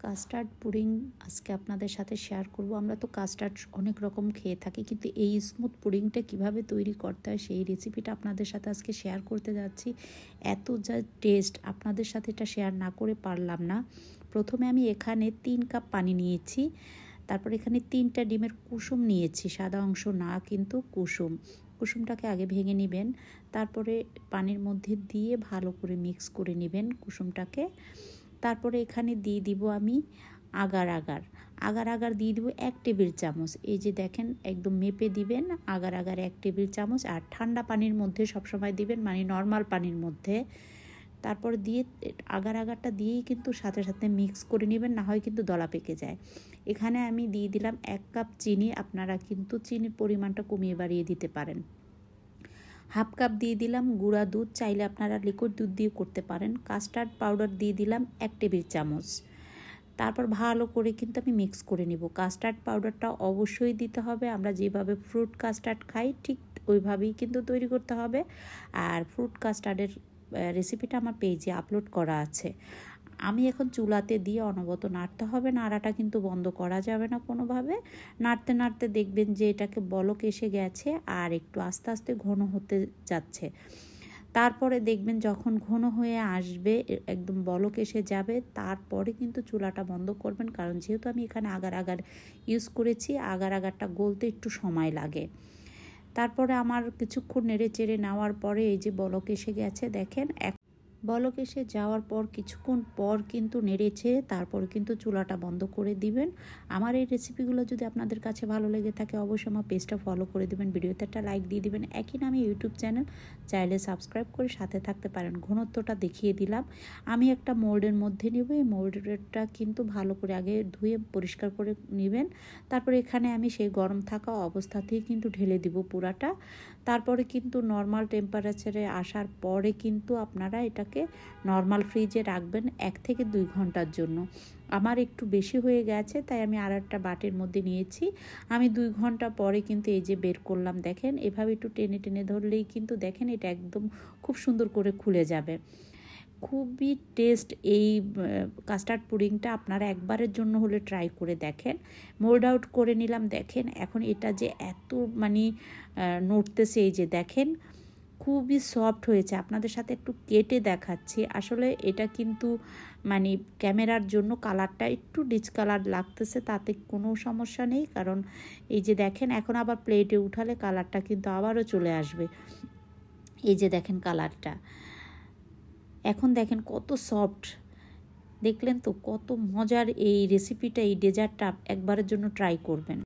Custard pudding আজকে আপনাদের সাথে শেয়ার করব। আমরা তো কাস্টার্ড অনেক রকম খেয়ে থাকি, কিন্তু এই স্মুথ পুডিংটা কিভাবে তৈরি করতে হয় সেই রেসিপিটা আপনাদের সাথে আজকে শেয়ার করতে যাচ্ছি। এত যা টেস্ট, আপনাদের সাথে এটা শেয়ার না করে পারলাম না। প্রথমে আমি এখানে 3 কাপ পানি নিয়েছি, তারপর এখানে 3টা ডিমের কুসুম নিয়েছি, সাদা অংশ না কিন্তু কুসুমটাকে আগে ভেঙে নেবেন, তারপরে পানির মধ্যে দিয়ে ভালো করে মিক্স করে নেবেন কুসুমটাকে। তারপরে এখানে দিয়ে দিব আমি আগার দিয়ে দিব 1 টেবিল চামচ। এই যে দেখেন একদম মেপে দিবেন, আগার 1 টেবিল চামচ। আর ঠান্ডা পানির মধ্যে সবসময় দিবেন, মানে নর্মাল পানির মধ্যে। তারপর দিয়ে আগারটা দিয়েই কিন্তু সাথে সাথে মিক্স করে নেবেন, না হয় কিন্তু দলা পেকে যায়। এখানে আমি দিয়ে দিলাম 1 কাপ চিনি। আপনারা কিন্তু চিনির পরিমাণটা কমিয়ে বাড়িয়ে দিতে পারেন। হাফ কাপ দিয়ে দিলাম গুঁড়া দুধ, চাইলে আপনারা লিকুইড দুধ দিয়ে করতে পারেন। কাস্টার্ড পাউডার দিয়ে দিলাম 1 টেবিল চামচ। তারপর ভালো করে কিন্তু আমি মিক্স করে নিব। কাস্টার্ড পাউডারটা অবশ্যই দিতে হবে, আমরা যেভাবে ফ্রুট কাস্টার্ড খাই ঠিক ওইভাবেই কিন্তু তৈরি করতে হবে। আর ফ্রুট কাস্টার্ডের রেসিপিটা আমার পেজে আপলোড করা আছে। আমি এখন চুলাতে দিয়ে অনবরত নাড়তে হবে, নাড়াটা কিন্তু বন্ধ করা যাবে না কোনোভাবে। নাড়তে নাড়তে দেখবেন যে এটাকে বলক এসে গেছে আর একটু আস্তে আস্তে ঘন হতে যাচ্ছে। তারপরে দেখবেন যখন ঘন হয়ে আসবে, একদম বলক এসে যাবে, তারপরে কিন্তু চুলাটা বন্ধ করবেন, কারণ যেহেতু আমি এখানে আগার ইউজ করেছি, আগারটা গলতে একটু সময় লাগে। তারপরে আমার কিছুক্ষণ নেড়ে চেড়ে নেওয়ার পরে এই যে বলক এসে গেছে দেখেন। বলক এসে যাওয়ার পর কিছুক্ষণ পর কিন্তু নেড়েছে, তারপর কিন্তু চুলাটা বন্ধ করে দিবেন। আমার এই রেসিপিগুলো যদি আপনাদের কাছে ভালো লেগে থাকে অবশ্যই আমার পেজটা ফলো করে দিবেন, ভিডিওতে একটা লাইক দিয়ে দিবেন। একই নামে ইউটিউব চ্যানেল, চাইলে সাবস্ক্রাইব করে সাথে থাকতে পারেন। ঘনত্বটা দেখিয়ে দিলাম। আমি একটা মোল্ডের মধ্যে নেব, এই মোল্ডেরটা কিন্তু ভালো করে আগে ধুয়ে পরিষ্কার করে নেবেন। তারপরে এখানে আমি সেই গরম থাকা অবস্থাতেই কিন্তু ঢেলে দিব পুরাটা। তারপরে কিন্তু নর্মাল টেম্পারেচারে আসার পরে কিন্তু আপনারা এটাকে নর্মাল ফ্রিজে রাখবেন 1 থেকে 2 ঘন্টার জন্য। আমার একটু বেশি হয়ে গেছে, তাই আমি আর একটা বাটির মধ্যে নিয়েছি। আমি 2 ঘন্টা পরে কিন্তু এই যে বের করলাম, দেখেন এভাবে একটু টেনে টেনে ধরলেই কিন্তু দেখেন এটা একদম খুব সুন্দর করে খুলে যাবে। খুবই টেস্ট এই কাস্টার্ড পুডিংটা, আপনারা একবারের জন্য হলে ট্রাই করে দেখেন। মোল্ড আউট করে নিলাম, দেখেন এখন এটা যে এত নড়তেছে, এই যে দেখেন খুবই সফট হয়েছে। আপনাদের সাথে একটু কেটে দেখাচ্ছি। আসলে এটা কিন্তু ক্যামেরার জন্য কালারটা একটু ডিসকালার লাগতেছে, তাতে কোনো সমস্যা নেই, কারণ এই যে দেখেন এখন আবার প্লেটে উঠালে কালারটা কিন্তু আবারও চলে আসবে। এই যে দেখেন কালারটা, এখন দেখেন কত সফট। দেখলেন তো কত মজার এই রেসিপিটা, এই ডেজার্টটা একবারের জন্য ট্রাই করবেন।